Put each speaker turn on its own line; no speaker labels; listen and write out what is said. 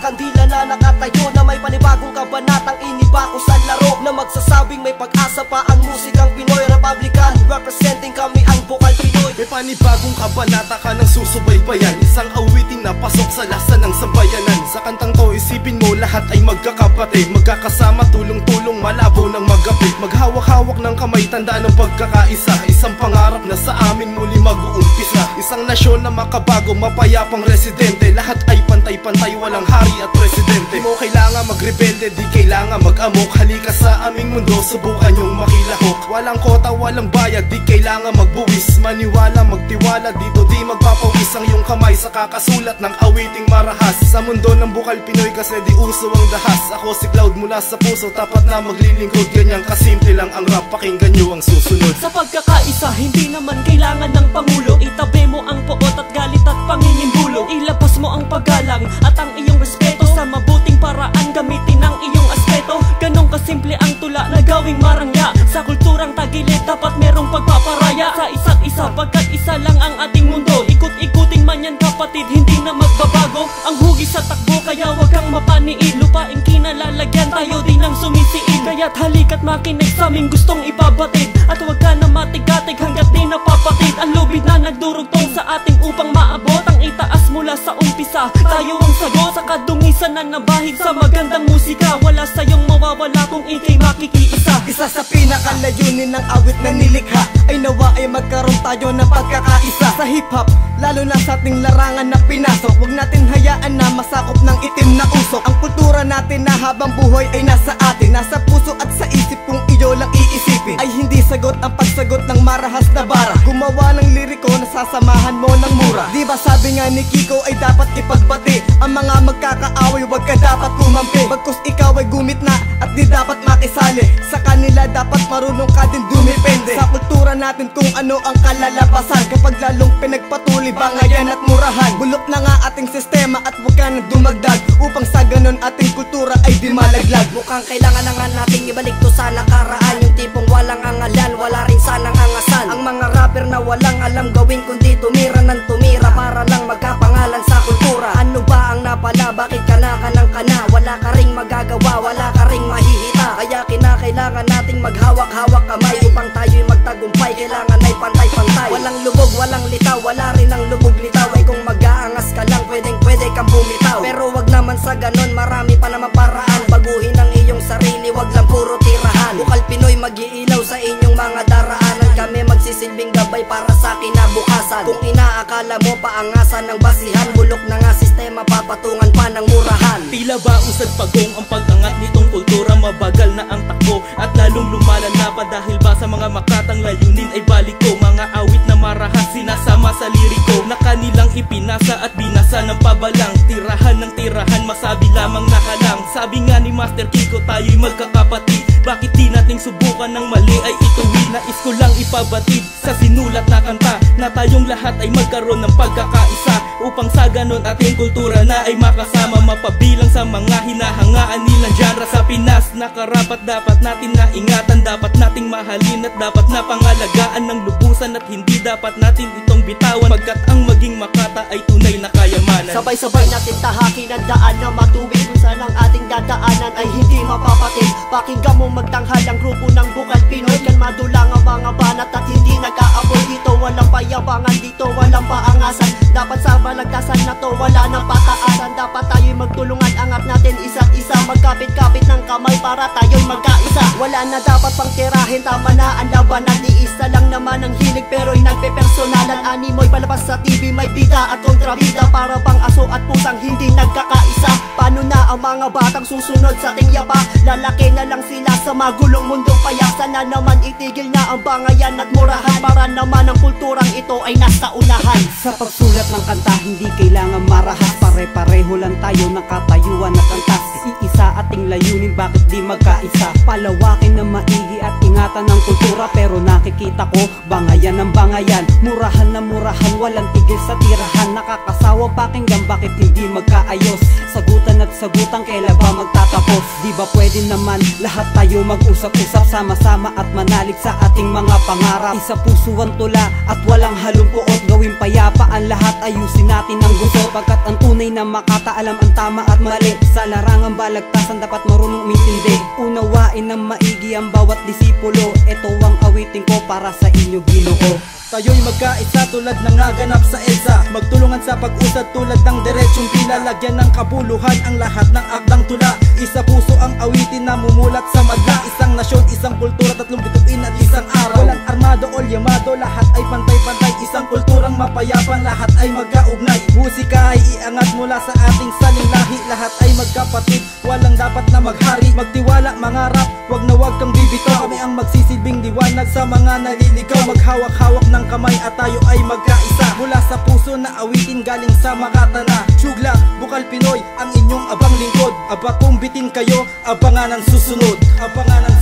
kandila na nakatayo na may panibagong kabanatang iniba ko sa laro na magsasabing may pag-asa pa ang musikang Pinoy. Republican representing kami ang Bukal Pinoy.
May panibagong kabanata ka ng susubaybayan, isang awiting na pasok sa lasa ng sambayanan. Sa kantang to isipin mo lahat ay magkakapatid, magkakasama tulong-tulong malabo ng magapit, maghawak-hawak ng kamay tanda ng pagkakaisa. Isang pangarap na sa amin muli mag-uumpisa, isang nasyon na makabago mapayapang residente. Lahat ay pantay-pantay walang hari at presidente. Di mo kailangan magrebelde, di kailangan mag-amok. Halika sa aming mundo, subukan yung makilahok. Walang kota, walang bayad, di kailangan magbuwis. Maniwala, magtiwala, dito di magpapawis ang iyong kamay sa kakasulat ng awiting marahas. Sa mundo ng Bukal Pinoy kasi di uso ang dahas. Ako si Cloud mula sa puso, tapat na maglilingkod. Ganyang kasimple lang ang rap, pakinggan nyo ang susunod.
Sa pagkakaisa, hindi naman kailangan ng pangulo. Itabi mo ang poot at galit at pangingimbulong. Ilabas mo ang paggalang at ang iyong respeto. Sa mabuting paraan, gamitin ang iyong aspeto. Ganong kasimple ang tula na gawing marangya. Sa kulturang tagilid, dapat merong pagpaparaya sa isa't isa, pagkat isa lang ang ating mundo. Ikut-ikuting man yan kapatid, hindi na magbabago ang hugis sa takbo, kaya wag kang mapaniid. Lupaing kinalalagyan, tayo din ang sumisiid. Kaya't halika't makinig sa aming gustong ibabatid, at wag ka na matigatig hanggat di napapatid ang lubid na nagdurugtong sa ating upang maabot ang itaas mula sa umpisa. Tayo ang sagot sa kadungisan na nabahid sa magandang musika. Wala sayong mawawala kung ika'y makikiisa.
Isa sa pinakalayunin ng awit na nilikha ay nawa ay magkaroon tayo ng pagkakaisa. Sa hip-hop, lalo na sa ating larangan na pinasok, huwag natin hayaan na masakop ng itim na usok. Ang kultura natin na habang buhay ay nasa atin, nasa puso at sa isip, kung iyo lang iisipin ay hindi sagot ang pagsagot ng marahas na bara. Gumawa ng liriko na sasamahan mo ng mura. Di ba sabi nga ni Kiko ay dapat ipagbati ang mga magkakaaway, wag ka dapat kumampi. Bagkus ikaw ay gumit na at di dapat makisali, sa kanila dapat marunong ka din dumipende. Sa kultura natin kung ano ang kalalabasan, kapag lalong pinagpatuloy bangayan at murahan. Bulok na nga ating sistema at wag ka na dumagdag, upang sa ganon ating kultura ay di malaglag.
Mukhang kailangan na nga nating ibalik to sa nakaraan, yung tipong walang angalan, wala rin sanang angasan. Ang mga rapper na walang alam gawin kundi tumira ng tumira para lang magkapangalan sa kultura. Ano ba ang napala, bakit ka na kanang-kana? Wala ka ring magagawa, wala ka ring mahihita. Kaya kinakailangan nating maghawak-hawak kamay upang tayo'y magtagumpay. Kailangan ay pantay-pantay, walang lubog, walang litaw, wala rin ang lubog-litaw. Ay kung mag-aangas ka lang, pwedeng-pwede kang bumitaw. Pero wag naman sa ganon, marami pa naman paraan. Baguhin ang iyong sarili, wag lang puro tirahan. Bukal Pinoy mag-iilaw sa inyong mga daraanan. Kami magsisilbing gabay para sa kinabukasan. Kung inaakala mo paangasan ng basihan, bulok na nga sistema, papatungan pa ng murahan.
Tila ba usad pagong ang pag-angat nitong kultura? Mabagal na ang takbo at lalong lumalan na pa, dahil ba sa mga makatang layunin ay balik ko. Mga awit na marahas sinasama sa liriko, na kanilang ipinasa at binasa ng pabalang. Tirahan ng tirahan, masabi lamang nakalang. Sabi nga ni Master Kiko, tayo'y magkakapatid, bakit di nating subukan ng mali ay ituwid? Nais ko lang ipabatid sa sinulat na kanta, na tayong lahat ay magkaroon ng pagkakaisa, upang sa ganon ating kultura na ay makasama. Mapabilang sa mga hinahangaan nilang genre sa Pinas, na karapat dapat natin na ingatan, dapat nating mahalin at dapat na pangalagaan ng lubusan, at hindi dapat natin itong bitawan, pagkat ang maging Makata ay tunay na kayamanan.
Sabay-sabay natin tahakin ang daan na matuwid, kung saan ang ating dadaanan ay hindi mapapatid. Pakinggan mo magtanghal ang grupo ng Bukal Pinoy, kalmado lang ang mga banat at hindi nag-aapoy. Dito walang payabangan, dito walang paangasan. Dapat sa malagtasan na to wala nang pataasan. Dapat tayo'y magtulungan, angat natin isa't isa, magkapit-kapit ng kamay para tayo'y magkaisa. Wala na dapat pang tirahin, tama na ang labanan. Iisa lang naman ang hilig pero'y nagpepersonalan. Animoy palabas sa TV, may bida at kontrabida, para bang aso at pusang hindi nagkakaisa. Paano na ang mga batang susunod sa ating yapa? Lalaki na lang sila sa magulong mundong payasa. Na naman itigil na ang bangayan at murahan, para naman ang kulturang ito ay nasa unahan.
Sa pagsulat ng kanta, hindi kailangan marahas, pare-pareho lang tayo ng katayuan at antas. Iisa ating layunin, bakit di magkaisa? Palawakin na maigi at ingatan ng kultura, pero nakikita ko bangayan ng bangayan, murahan na murahan, walang tigil sa tirahan. Nakakasawa pakinggan, bakit hindi magkaayos? Sagutan at sagutan, kailan ba magtatapos? Di ba pwede naman lahat tayo mag-usap-usap, sama-sama at manalig sa ating mga pangarap? Isa puso ang tula at walang halong puot, gawing payapa ang lahat, ayusin natin ang gusto. Pagkat ang tunay na makataalam ang tama at mali, sa larangang balagtasan dapat marunong umintindi. Unawain ng maigi ang bawat disipulo, ito ang awitin ko para sa inyo, Ginoo.
Tayo'y magkaisa tulad ng naganap sa EDSA, magtulungan sa pag-usad tulad ng diretsong pila, lagyan ng kabuluhan ang lahat ng akdang tula. Isa puso ang awitin na mumulat sa madla, isang nasyon, isang kultura, tatlong bituin at isang araw. Walang armado o yamado, lahat ay pantay-pantay, isang kulturang mapayapang, lahat ay magkaugnay. Musika ay iangat mula sa ating saling lahi, lahat ay magkapatid, walang dapat na maghari. Magtiwala, mangarap, wag na wag kang bibitaw, kami ang magsisilbing liwanag sa mga naliligaw. Maghawak-hawak ng kamay at tayo ay magkaisa, mula sa puso na awitin galing sa Makatana. Sugla, Bukal Pinoy, ang inyong abang lingkod. Aba kung bitin kayo, abangan ang susunod. Abangan ang